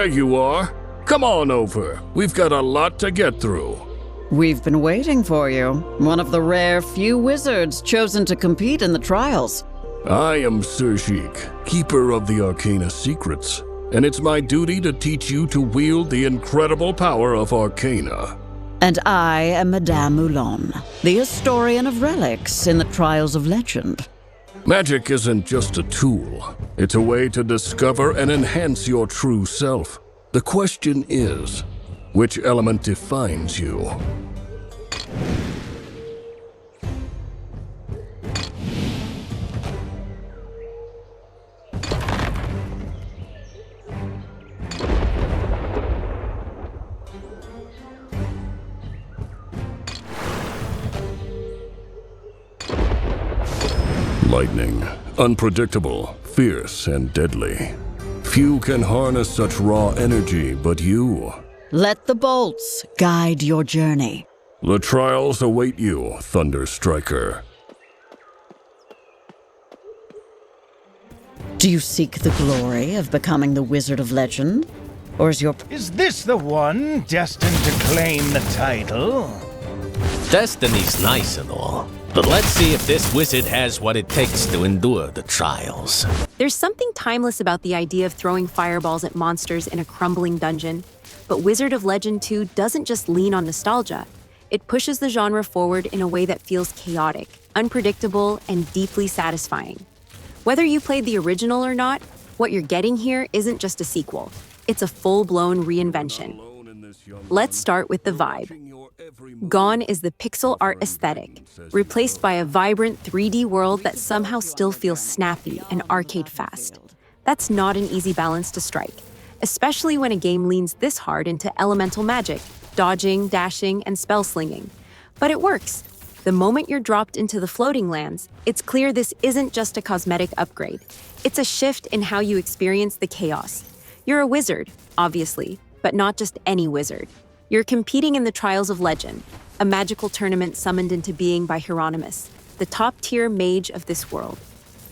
you are. Come on over. We've got a lot to get through. We've been waiting for you. One of the rare few wizards chosen to compete in the trials. I am Sir Sheik, keeper of the Arcana secrets, and it's my duty to teach you to wield the incredible power of Arcana. And I am Madame Moulon, the historian of relics in the Trials of Legend. Magic isn't just a tool. It's a way to discover and enhance your true self. The question is, which element defines you? Lightning. Unpredictable, fierce, and deadly. Few can harness such raw energy but you. Let the bolts guide your journey. The trials await you, Thunder Striker. Do you seek the glory of becoming the Wizard of Legend? Or is your... Is this the one destined to claim the title? Destiny's nice and all, but let's see if this wizard has what it takes to endure the trials. There's something timeless about the idea of throwing fireballs at monsters in a crumbling dungeon. But Wizard of Legend 2 doesn't just lean on nostalgia. It pushes the genre forward in a way that feels chaotic, unpredictable, and deeply satisfying. Whether you played the original or not, what you're getting here isn't just a sequel. It's a full-blown reinvention. Let's start with the vibe. Gone is the pixel art aesthetic, replaced by a vibrant 3D world that somehow still feels snappy and arcade-fast. That's not an easy balance to strike, especially when a game leans this hard into elemental magic, dodging, dashing, and spell-slinging. But it works. The moment you're dropped into the floating lands, it's clear this isn't just a cosmetic upgrade. It's a shift in how you experience the chaos. You're a wizard, obviously, but not just any wizard. You're competing in the Trials of Legend, a magical tournament summoned into being by Hieronymus, the top-tier mage of this world.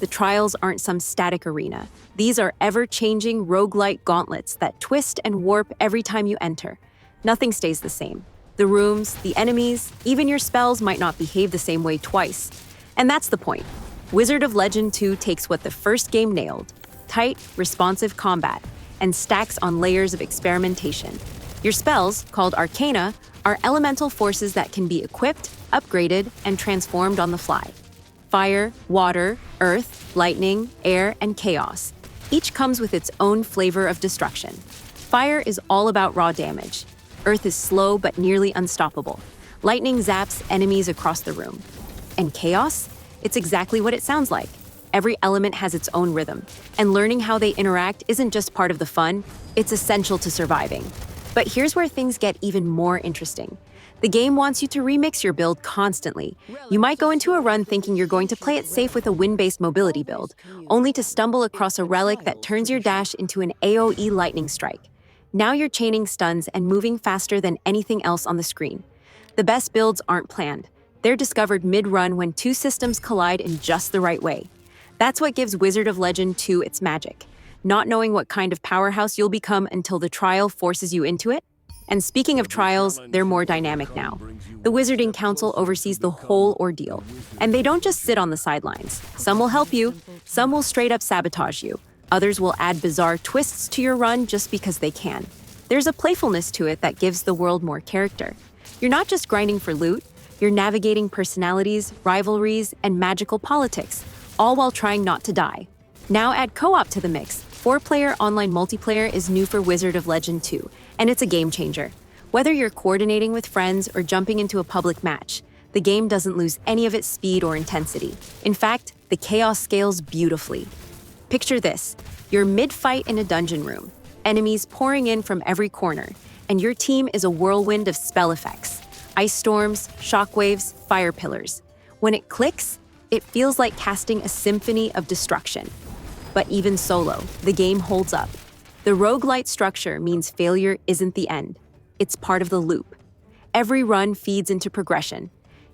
The trials aren't some static arena. These are ever-changing roguelite gauntlets that twist and warp every time you enter. Nothing stays the same. The rooms, the enemies, even your spells might not behave the same way twice. And that's the point. Wizard of Legend 2 takes what the first game nailed: tight, responsive combat, and stacks on layers of experimentation. Your spells, called Arcana, are elemental forces that can be equipped, upgraded, and transformed on the fly. Fire, water, earth, lightning, air, and chaos. Each comes with its own flavor of destruction. Fire is all about raw damage. Earth is slow but nearly unstoppable. Lightning zaps enemies across the room. And chaos? It's exactly what it sounds like. Every element has its own rhythm, and learning how they interact isn't just part of the fun, it's essential to surviving. But here's where things get even more interesting. The game wants you to remix your build constantly. You might go into a run thinking you're going to play it safe with a wind-based mobility build, only to stumble across a relic that turns your dash into an AoE lightning strike. Now you're chaining stuns and moving faster than anything else on the screen. The best builds aren't planned. They're discovered mid-run when two systems collide in just the right way. That's what gives Wizard of Legend 2 its magic. Not knowing what kind of powerhouse you'll become until the trial forces you into it. And speaking of trials, they're more dynamic now. The Wizarding Council oversees the whole ordeal. And they don't just sit on the sidelines. Some will help you, some will straight up sabotage you. Others will add bizarre twists to your run just because they can. There's a playfulness to it that gives the world more character. You're not just grinding for loot, you're navigating personalities, rivalries, and magical politics, all while trying not to die. Now add co-op to the mix. 4-player online multiplayer is new for Wizard of Legend 2, and it's a game changer. Whether you're coordinating with friends or jumping into a public match, the game doesn't lose any of its speed or intensity. In fact, the chaos scales beautifully. Picture this: you're mid-fight in a dungeon room, enemies pouring in from every corner, and your team is a whirlwind of spell effects. Ice storms, shockwaves, fire pillars. When it clicks, it feels like casting a symphony of destruction. But even solo, the game holds up. The roguelite structure means failure isn't the end. It's part of the loop. Every run feeds into progression.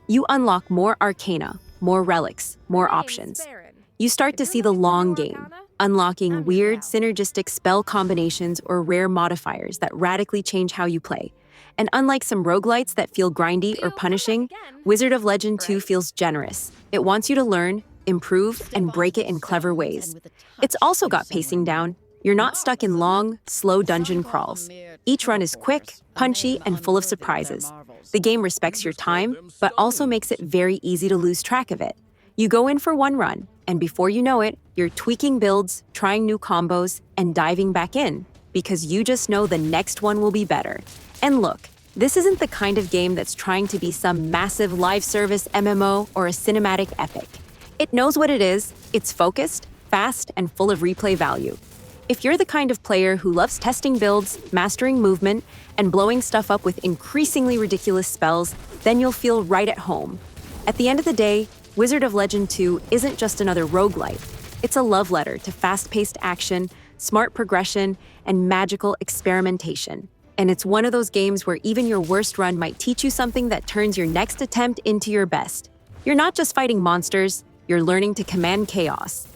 You unlock more Arcana, more relics, more options. You start to see the long game, unlocking weird synergistic spell combinations or rare modifiers that radically change how you play. And unlike some roguelites that feel grindy or punishing, Wizard of Legend 2 feels generous. It wants you to learn, improve, and break it in clever ways. It's also got pacing down. You're not stuck in long, slow dungeon crawls. Each run is quick, punchy, and full of surprises. The game respects your time, but also makes it very easy to lose track of it. You go in for one run, and before you know it, you're tweaking builds, trying new combos, and diving back in, because you just know the next one will be better. And look, this isn't the kind of game that's trying to be some massive live service MMO or a cinematic epic. It knows what it is, it's focused, fast, and full of replay value. If you're the kind of player who loves testing builds, mastering movement, and blowing stuff up with increasingly ridiculous spells, then you'll feel right at home. At the end of the day, Wizard of Legend 2 isn't just another roguelite. It's a love letter to fast-paced action, smart progression, and magical experimentation. And it's one of those games where even your worst run might teach you something that turns your next attempt into your best. You're not just fighting monsters, you're learning to command chaos.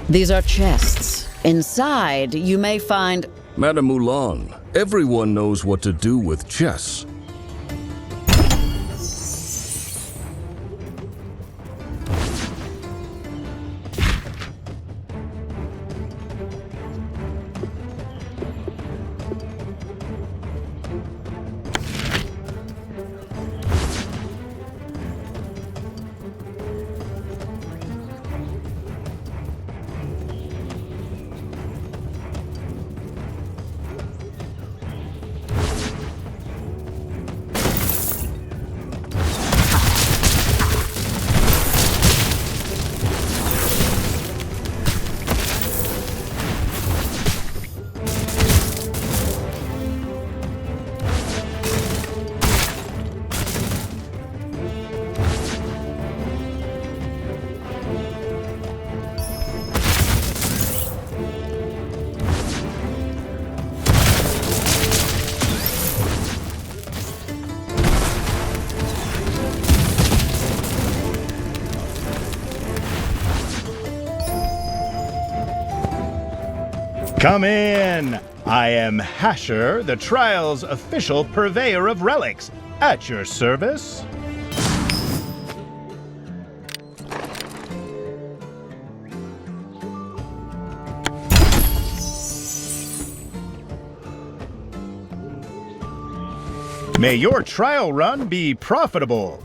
These are chests. Inside, you may find... Madame Mulan, everyone knows what to do with chess. Come in! I am Hasher, the Trial's official purveyor of relics. At your service. May your trial run be profitable.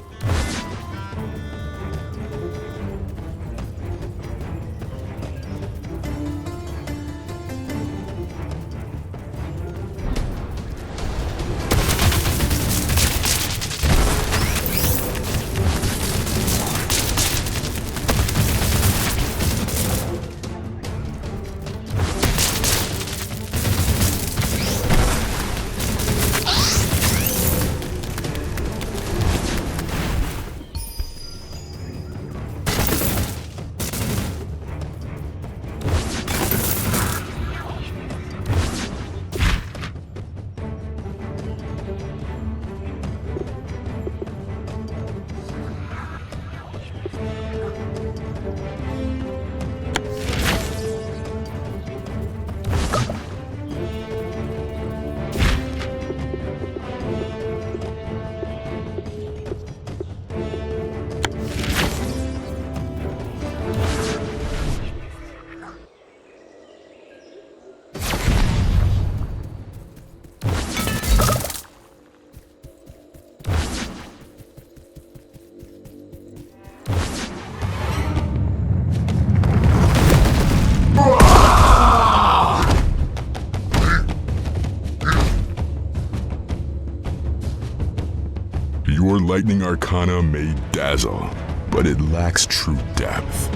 Your lightning arcana may dazzle, but it lacks true depth.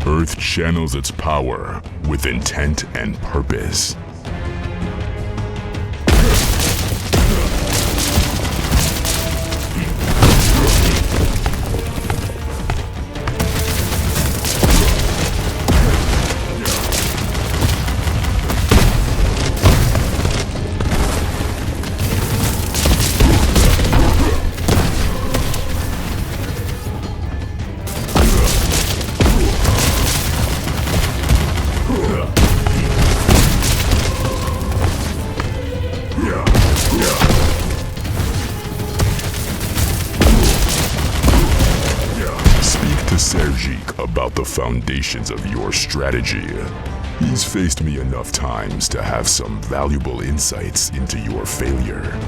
Earth channels its power with intent and purpose. About the foundations of your strategy. He's faced me enough times to have some valuable insights into your failure.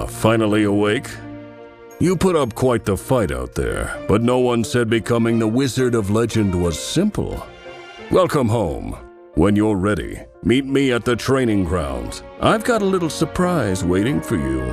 Finally awake? You put up quite the fight out there, but no one said becoming the Wizard of Legend was simple. Welcome home. When you're ready, meet me at the training grounds. I've got a little surprise waiting for you.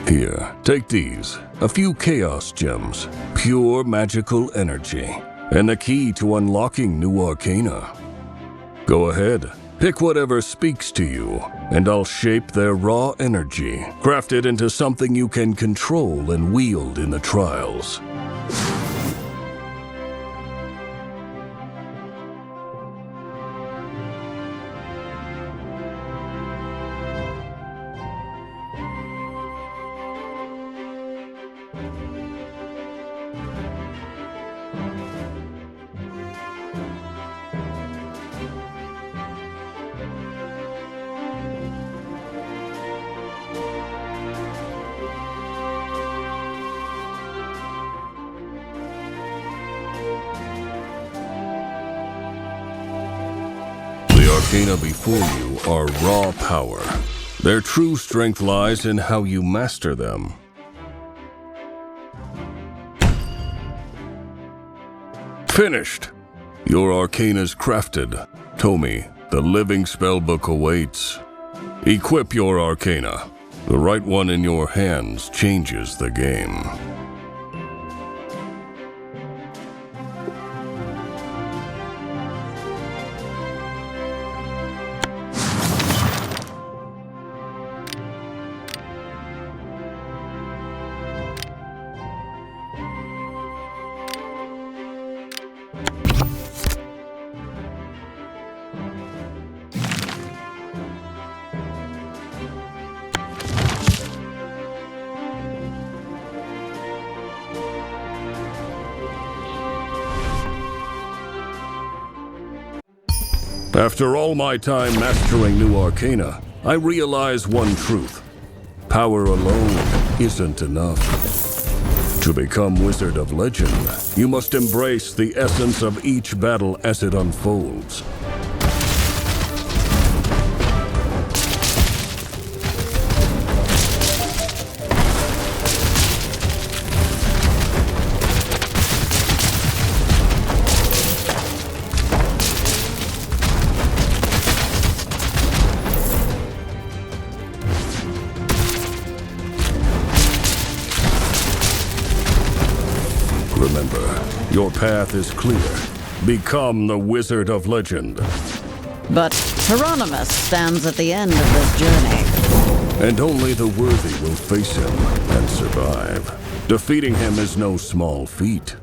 Here, take these. A few Chaos Gems, pure magical energy, and the key to unlocking new Arcana. Go ahead, pick whatever speaks to you, and I'll shape their raw energy, craft it into something you can control and wield in the trials. Arcana before you are raw power. Their true strength lies in how you master them. Finished! Your Arcana's crafted. Tomi, the living spellbook awaits. Equip your Arcana. The right one in your hands changes the game. After all my time mastering new Arcana, I realize one truth. Power alone isn't enough. To become Wizard of Legend, you must embrace the essence of each battle as it unfolds. Remember, your path is clear. Become the Wizard of Legend. But Hieronymus stands at the end of this journey. And only the worthy will face him and survive. Defeating him is no small feat.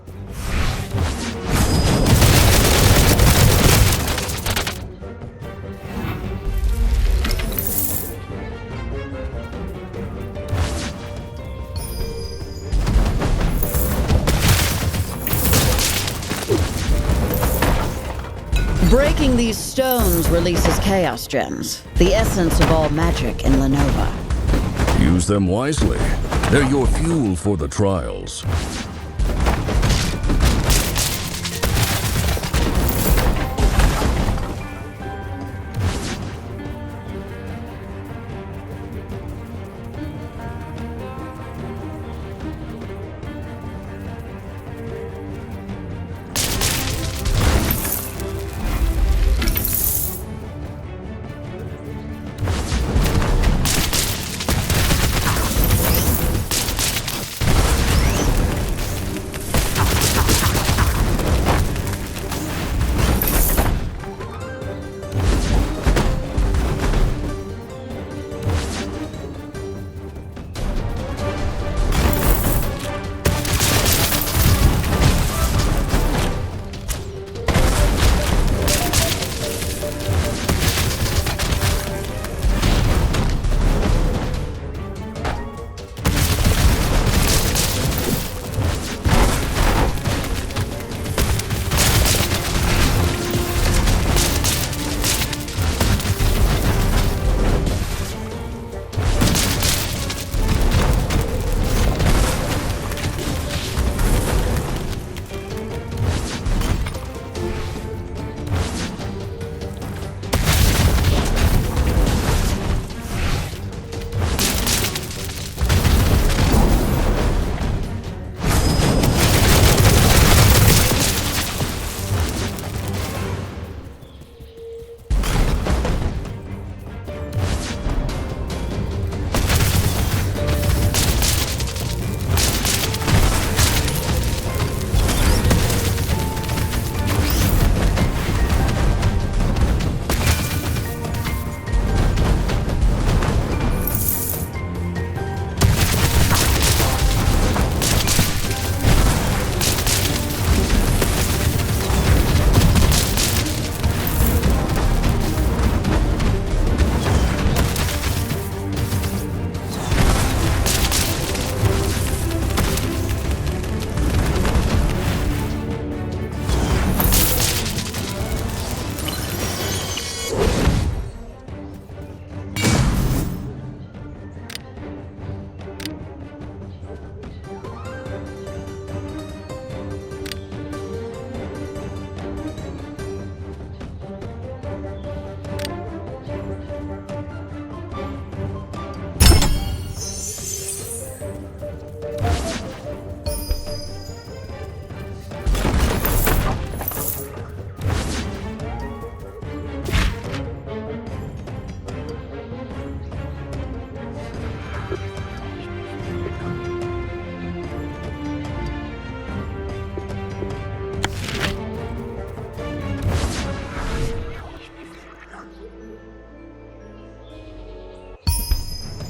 Breaking these stones releases Chaos Gems, the essence of all magic in Lenova. Use them wisely. They're your fuel for the trials.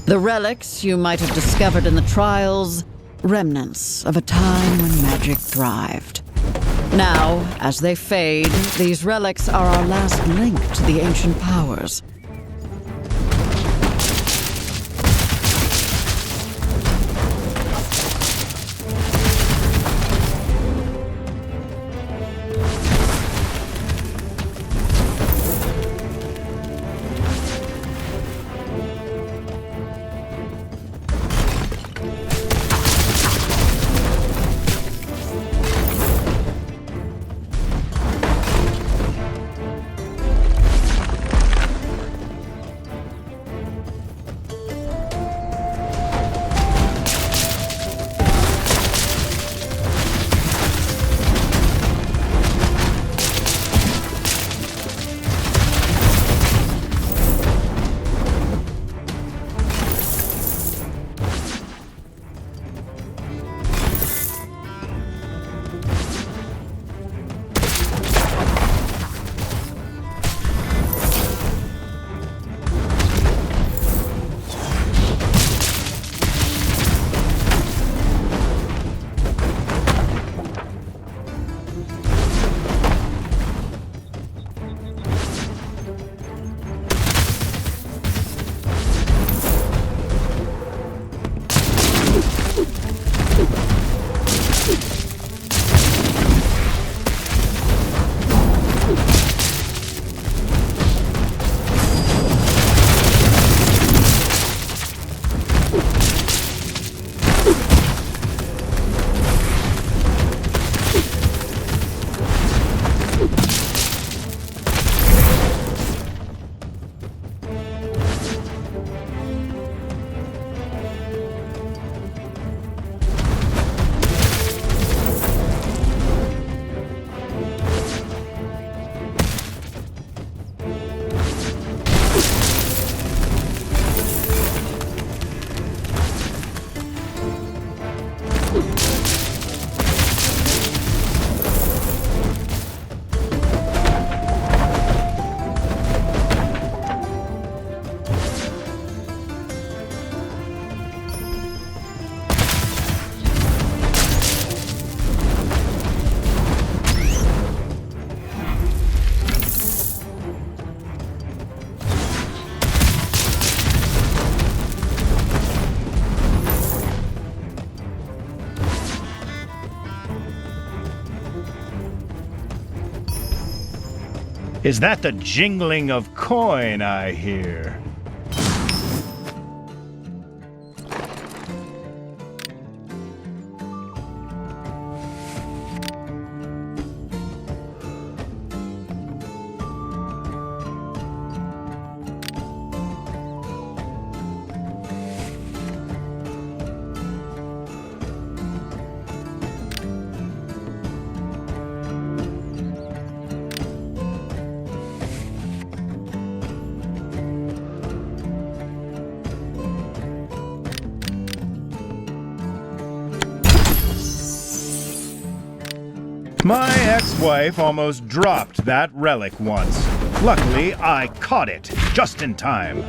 The relics you might have discovered in the trials, remnants of a time when magic thrived. Now, as they fade, these relics are our last link to the ancient powers. Is that the jingling of coin I hear? My ex-wife almost dropped that relic once. Luckily, I caught it just in time.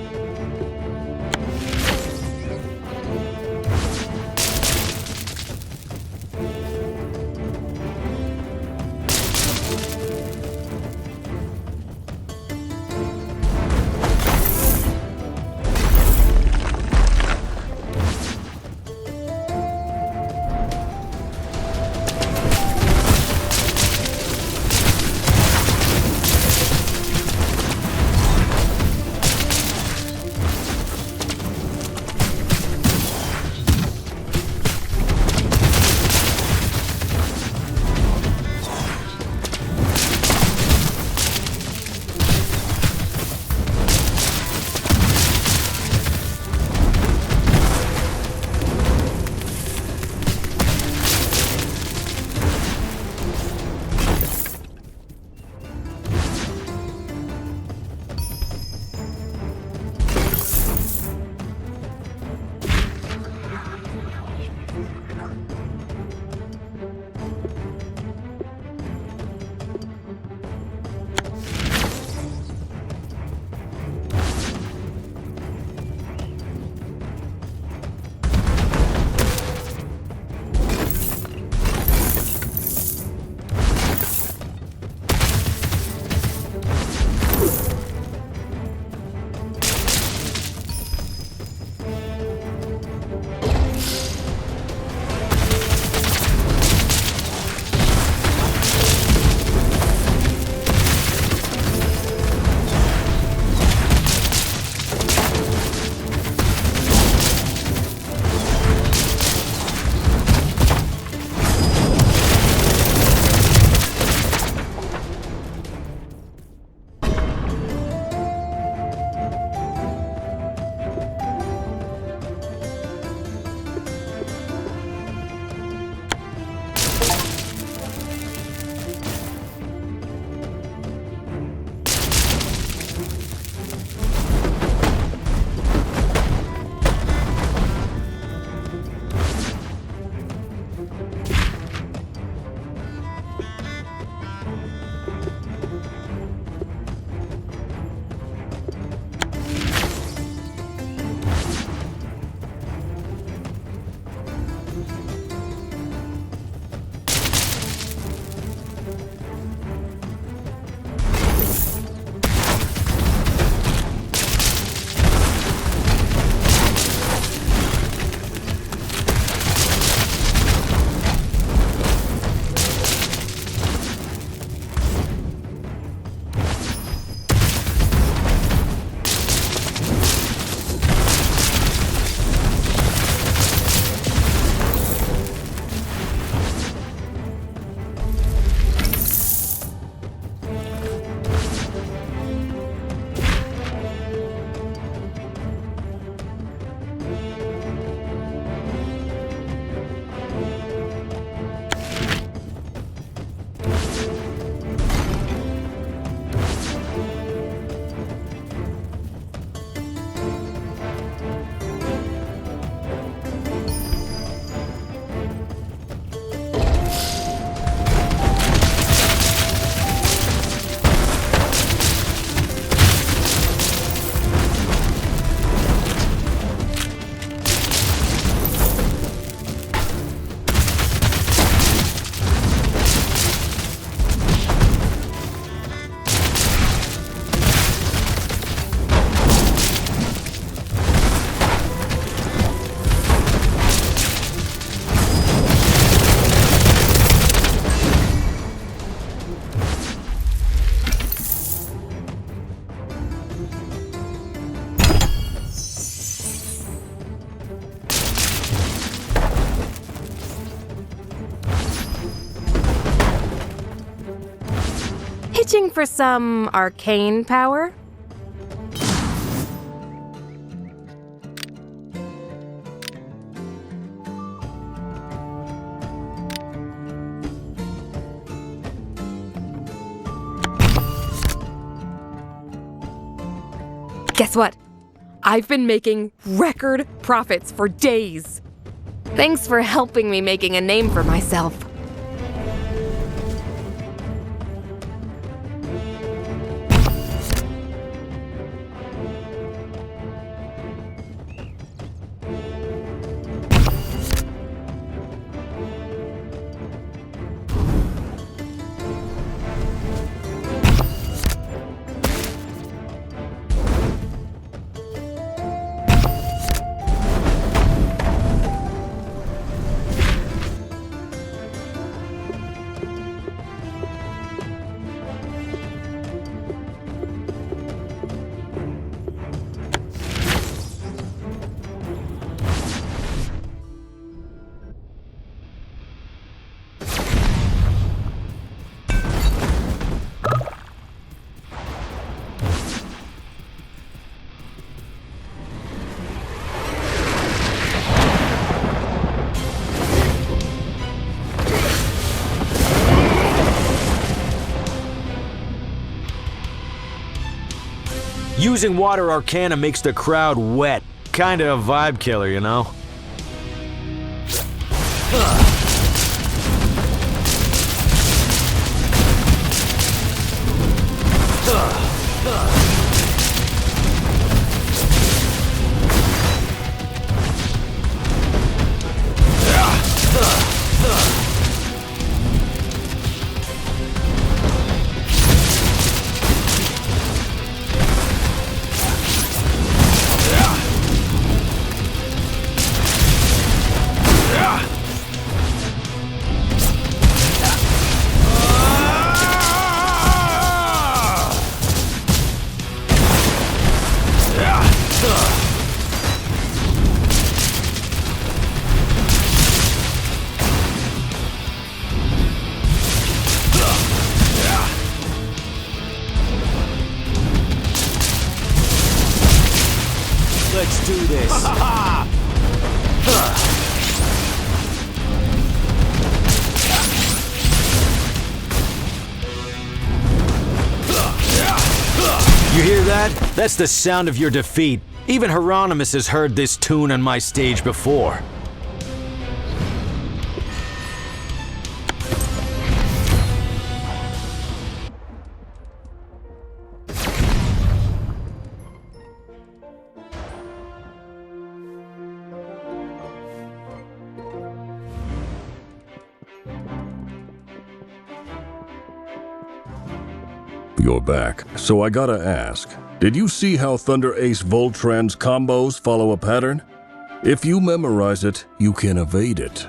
pitching for some arcane power? Guess what? I've been making record profits for days. Thanks for helping me making a name for myself. Using water Arcana makes the crowd wet. Kinda a vibe killer, you know? Let's do this. You hear that? That's the sound of your defeat. Even Hieronymus has heard this tune on my stage before. You're back. So I gotta ask, did you see how Thunder Ace Voltran's combos follow a pattern? If you memorize it, you can evade it.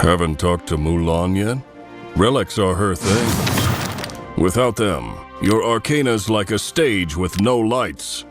Haven't talked to Mulan yet? Relics are her thing. Without them, your Arcana's like a stage with no lights.